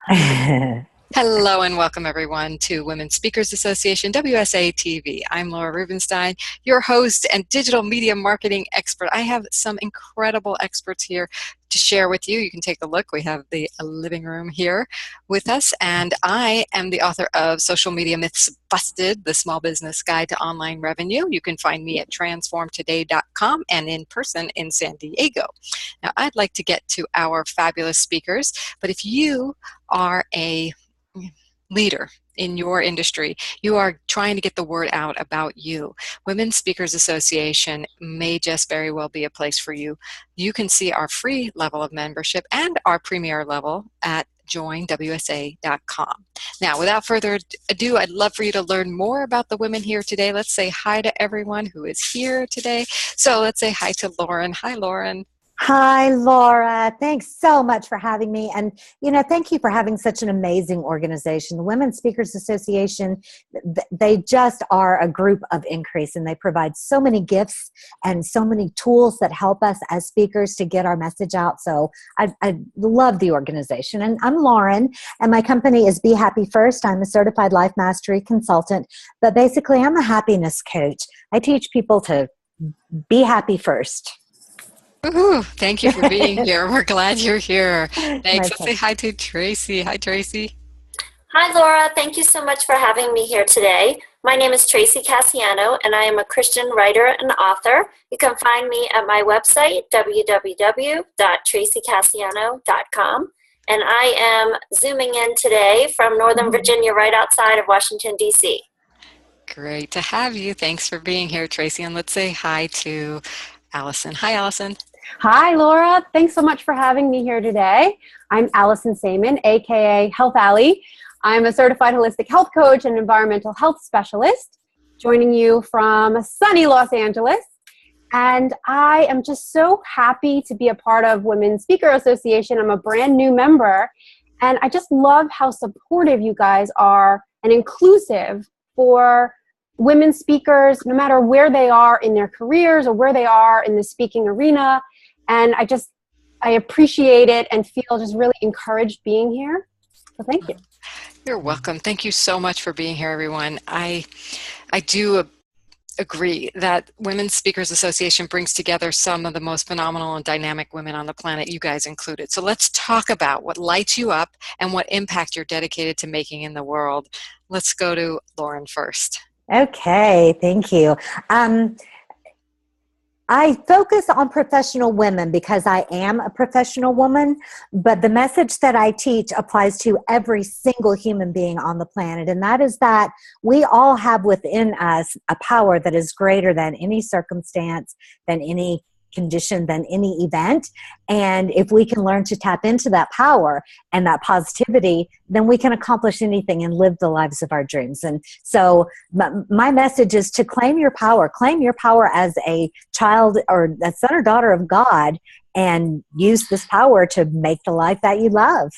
Hello and welcome everyone to Women Speakers Association, wsa-tv. I'm Laura Rubenstein, your host and digital media marketing expert. I have some incredible experts here to share with you. You can take a look. We have the living room here with us, and I am the author of Social Media Myths Busted, the Small Business Guide to Online Revenue. You can find me at transformtoday.com and in person in San Diego. Now, I'd like to get to our fabulous speakers, but if you are a leader in your industry, you are trying to get the word out about you, Women Speakers Association may just very well be a place for you. You can see our free level of membership and our premier level at joinwsa.com. Now, without further ado, I'd love for you to learn more about the women here today. Let's say hi to everyone who is here today. So let's say hi to Lauren. Hi, Lauren. Hi, Laura. Thanks so much for having me. And, thank you for having such an amazing organization. The Women Speakers Association, they just are a group of increase, and they provide so many gifts and so many tools that help us as speakers to get our message out. So I love the organization. And I'm Lauren, and my company is Be Happy First. I'm a certified life mastery consultant, but basically I'm a happiness coach. I teach people to be happy first. Woohoo. Thank you for being here. We're glad you're here. Thanks. Let's say hi to Tracey. Hi, Tracey. Hi, Laura. Thank you so much for having me here today. My name is Tracey Casciano, and I am a Christian writer and author. You can find me at my website, www.traceycasciano.com. And I am zooming in today from Northern Virginia, right outside of Washington, D.C. Great to have you. Thanks for being here, Tracey. And let's say hi to Allison. Hi, Allison. Hi, Laura. Thanks so much for having me here today. I'm Allison Samon, aka Health Alley. I'm a certified holistic health coach and environmental health specialist, joining you from sunny Los Angeles. And I am just so happy to be a part of Women Speaker Association. I'm a brand new member, and I just love how supportive you guys are and inclusive for women speakers, no matter where they are in their careers or where they are in the speaking arena. And I appreciate it and feel just really encouraged being here. So thank you. You're welcome. Thank you so much for being here, everyone. I do agree that Women's Speakers Association brings together some of the most phenomenal and dynamic women on the planet, you guys included. So let's talk about what lights you up and what impact you're dedicated to making in the world. Let's go to Lauren first. Okay, thank you. I focus on professional women because I am a professional woman, but the message that I teach applies to every single human being on the planet, and that is that we all have within us a power that is greater than any circumstance, than any condition, than any event. And if we can learn to tap into that power and that positivity, then we can accomplish anything and live the lives of our dreams. And so my message is to claim your power as a child or a son or daughter of God, and use this power to make the life that you love.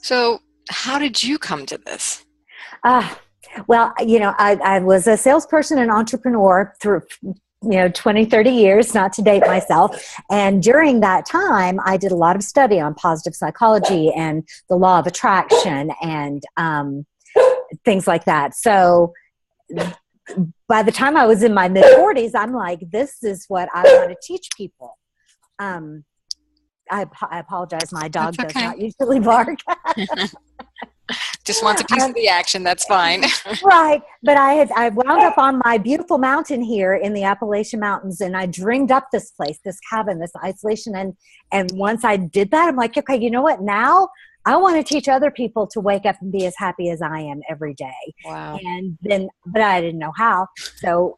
So how did you come to this? Well, I was a salesperson and entrepreneur through 20, 30 years, not to date myself. And during that time, I did a lot of study on positive psychology and the law of attraction and things like that. So by the time I was in my mid-40s, I'm like, this is what I want to teach people. I apologize. My dog does not usually bark. Just wants a piece of the action. That's fine. Right. But I wound up on my beautiful mountain here in the Appalachian Mountains, and I dreamed up this place, this cabin, this isolation. And once I did that, I'm like, okay, you know what? Now I want to teach other people to wake up and be as happy as I am every day. Wow. But I didn't know how. So,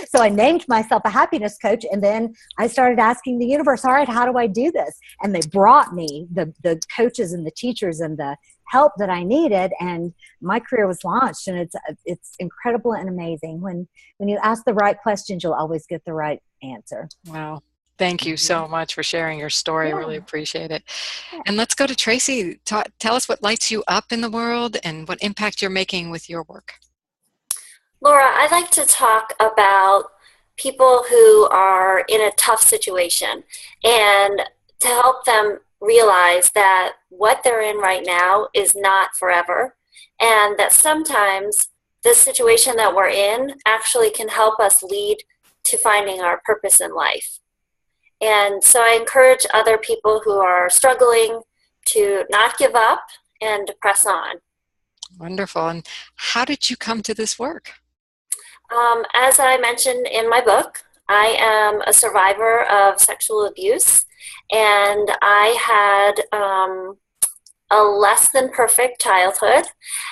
so I named myself a happiness coach, and then I started asking the universe, all right, how do I do this? And they brought me the coaches and the teachers and the help that I needed, and my career was launched. And it's incredible and amazing. When you ask the right questions, you'll always get the right answer. Wow. Thank you so much for sharing your story. I really appreciate it. And let's go to Tracey. Tell us what lights you up in the world and what impact you're making with your work. Laura, I'd like to talk about people who are in a tough situation and to help them realize that what they're in right now is not forever, and that sometimes the situation that we're in actually can help us lead to finding our purpose in life. And so I encourage other people who are struggling to not give up and to press on. Wonderful. And how did you come to this work? As I mentioned in my book, I am a survivor of sexual abuse, and I had a less than perfect childhood.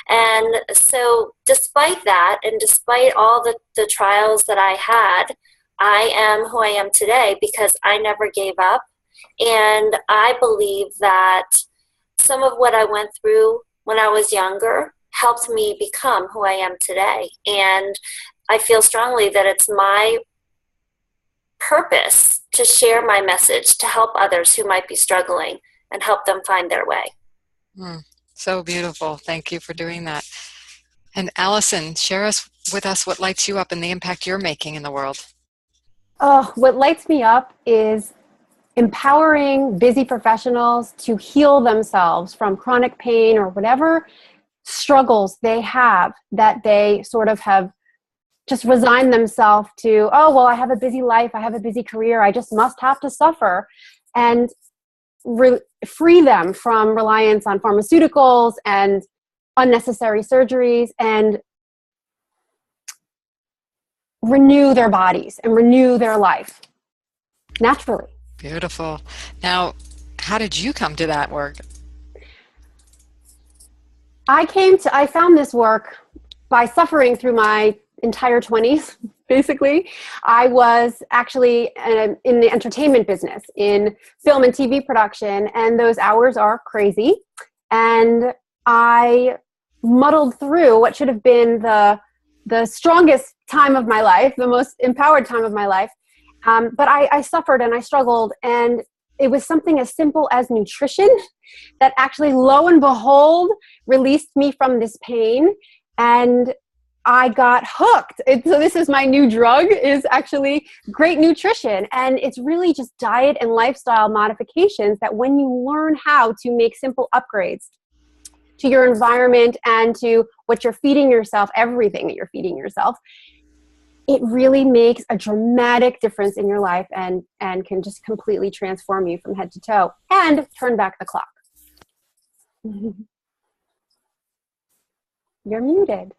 And so despite that, and despite all the trials that I had, I am who I am today because I never gave up. And I believe that some of what I went through when I was younger helped me become who I am today. And I feel strongly that it's my purpose to share my message to help others who might be struggling and help them find their way. So beautiful. Thank you for doing that. And Allison, share with us what lights you up and the impact you're making in the world. Oh, what lights me up is empowering busy professionals to heal themselves from chronic pain or whatever struggles they have that they sort of have just resigned themselves to, oh, well, I have a busy life, I have a busy career, I just must have to suffer, and free them from reliance on pharmaceuticals and unnecessary surgeries and renew their bodies and renew their life naturally. Beautiful. Now, how did you come to that work? I found this work by suffering through my entire 20s, basically. I was actually in the entertainment business, in film and TV production, and those hours are crazy. And I muddled through what should have been the strongest time of my life, the most empowered time of my life. But I suffered and I struggled, and it was something as simple as nutrition that actually, lo and behold, released me from this pain, and I got hooked. So this is my new drug, is actually great nutrition. And it's really just diet and lifestyle modifications that when you learn how to make simple upgrades to your environment and to what you're feeding yourself, everything that you're feeding yourself, it really makes a dramatic difference in your life and can just completely transform you from head to toe and turn back the clock. You're muted.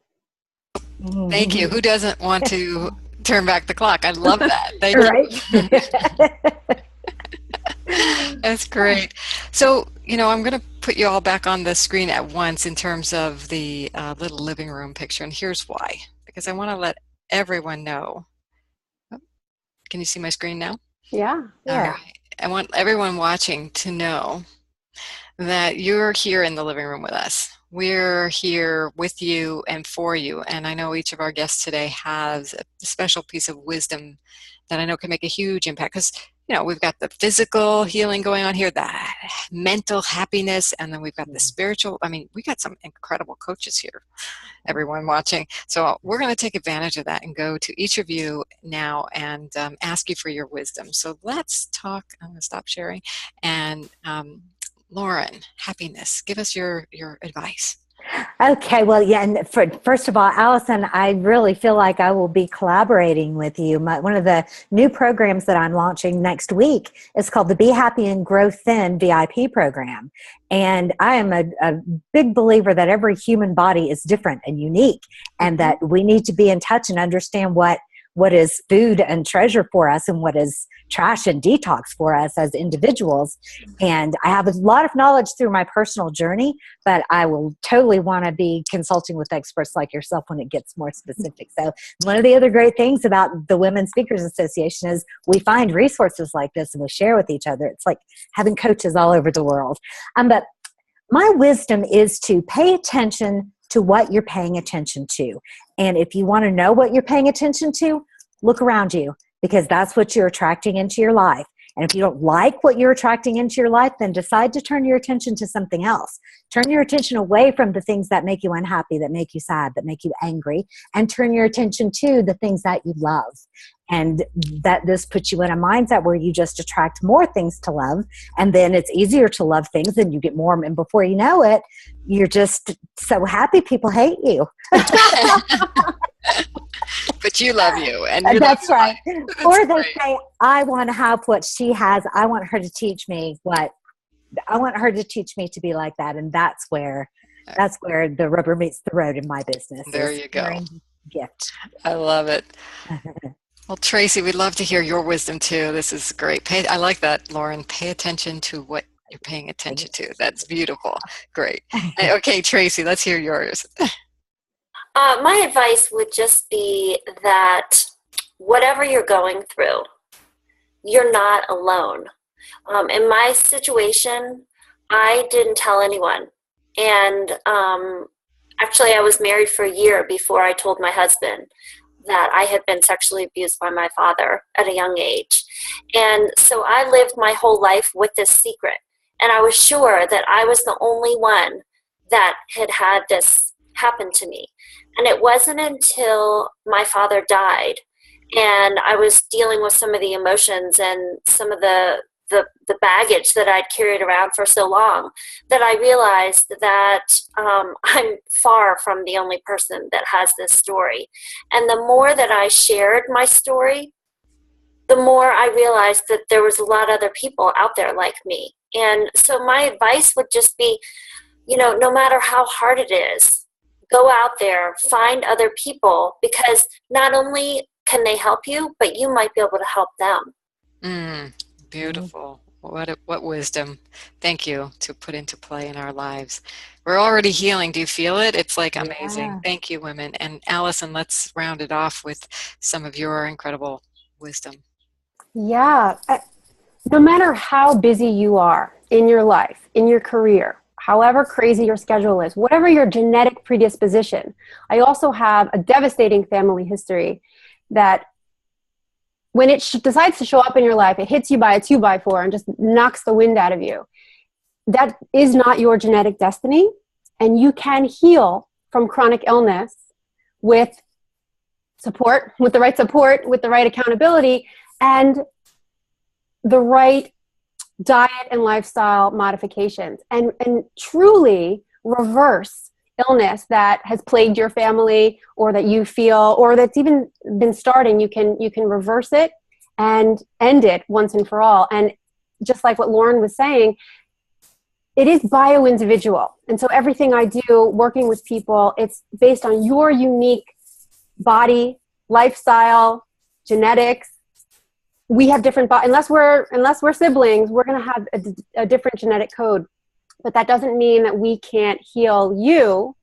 Thank you. Who doesn't want to turn back the clock? I love that. Thank you. That's great. So, I'm going to put you all back on the screen at once in terms of the little living room picture. And here's why. Because I want to let everyone know. Can you see my screen now? Yeah. All right. I want everyone watching to know that you're here in the living room with us. We're here with you and for you. And I know each of our guests today has a special piece of wisdom that I know can make a huge impact. Because, we've got the physical healing going on here, the mental happiness, and then we've got the spiritual. We got some incredible coaches here, everyone watching. So we're going to take advantage of that and go to each of you now and ask you for your wisdom. So let's talk. I'm going to stop sharing. And Lauren, happiness, give us your advice. Okay, well, yeah, and first of all, Allison, I really feel like I will be collaborating with you. One of the new programs that I'm launching next week is called the Be Happy and Grow Thin VIP program. And I am a big believer that every human body is different and unique, and that we need to be in touch and understand what is food and treasure for us and what is trash and detox for us as individuals. And I have a lot of knowledge through my personal journey, but I will totally want to be consulting with experts like yourself when it gets more specific. So one of the other great things about the Women Speakers Association is we find resources like this and we share with each other. It's like having coaches all over the world. But my wisdom is to pay attention to what you're paying attention to. And if you want to know what you're paying attention to, look around you, because that's what you're attracting into your life. And if you don't like what you're attracting into your life, then decide to turn your attention to something else. Turn your attention away from the things that make you unhappy, that make you sad, that make you angry, and turn your attention to the things that you love. And that this puts you in a mindset where you just attract more things to love. And then it's easier to love things and you get more. And before you know it, you're just so happy people hate you. But you love you. And that's right. That's or they great. say, I want to have what she has. I want her to teach me to be like that. And that's where the rubber meets the road in my business. There you go. Gift. I love it. Well, Tracey, we'd love to hear your wisdom too. This is great. I like that, Lauren. Pay attention to what you're paying attention to. That's beautiful. Great. Okay, Tracey, let's hear yours. My advice would just be that whatever you're going through, you're not alone. In my situation, I didn't tell anyone. And actually, I was married for a year before I told my husband that I had been sexually abused by my father at a young age. And so I lived my whole life with this secret. And I was sure that I was the only one that had had this happen to me. And it wasn't until my father died and I was dealing with some of the emotions and some of the baggage that I'd carried around for so long that I realized that I'm far from the only person that has this story. And the more that I shared my story, the more I realized that there was a lot of other people out there like me. And so my advice would just be, no matter how hard it is, go out there, find other people, because not only can they help you, but you might be able to help them. Beautiful. What wisdom. Thank you to put into play in our lives. We're already healing. Do you feel it? It's like amazing. Yeah. Thank you, women. And Allison, let's round it off with some of your incredible wisdom. Yeah. No matter how busy you are in your life, in your career, however crazy your schedule is, whatever your genetic predisposition, I also have a devastating family history that when it decides to show up in your life, it hits you by a 2x4 and just knocks the wind out of you. That is not your genetic destiny, and you can heal from chronic illness with support, with the right accountability, and the right diet and lifestyle modifications, and truly reverse illness that has plagued your family or that you feel or that's even been starting. You can reverse it and end it once and for all. And just like what Lauren was saying, it is bio-individual. And so everything I do working with people, it's based on your unique body, lifestyle, genetics. We have different unless we're siblings, we're going to have a different genetic code. But that doesn't mean that we can't heal you.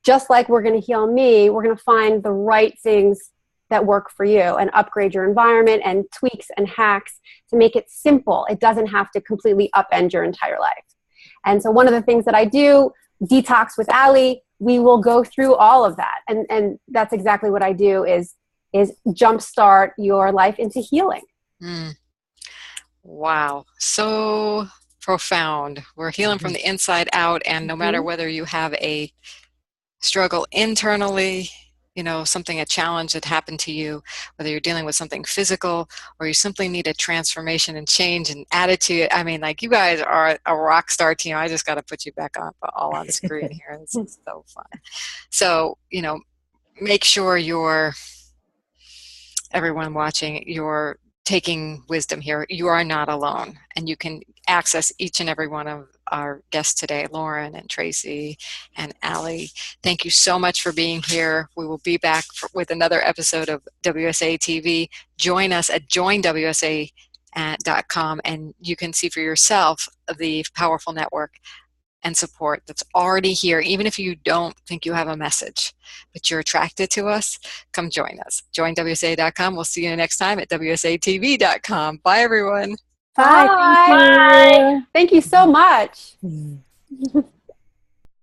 Just like we're going to heal me, we're going to find the right things that work for you and upgrade your environment and tweaks and hacks to make it simple. It doesn't have to completely upend your entire life. And so one of the things that I do, Detox with Allie, we will go through all of that. And that's exactly what I do is jumpstart your life into healing. Wow. So profound. We're healing from the inside out, and no matter whether you have a struggle internally, a challenge that happened to you, whether you're dealing with something physical or you simply need a transformation and change and attitude. I mean, like, you guys are a rock star team. I just got to put you back all on screen here. This is so fun. So, make sure everyone watching, you're taking wisdom here. You are not alone, and you can access each and every one of our guests today, Lauren and Tracey and Allie. Thank you so much for being here. We will be back with another episode of wsa-tv. Join us at joinwsa.com, and you can see for yourself the powerful network and support that's already here. Even if you don't think you have a message, but you're attracted to us, come join us. Join wsa.com. We'll see you next time at wsa-tv.com. Bye, everyone. Bye. Bye. Thank you so much.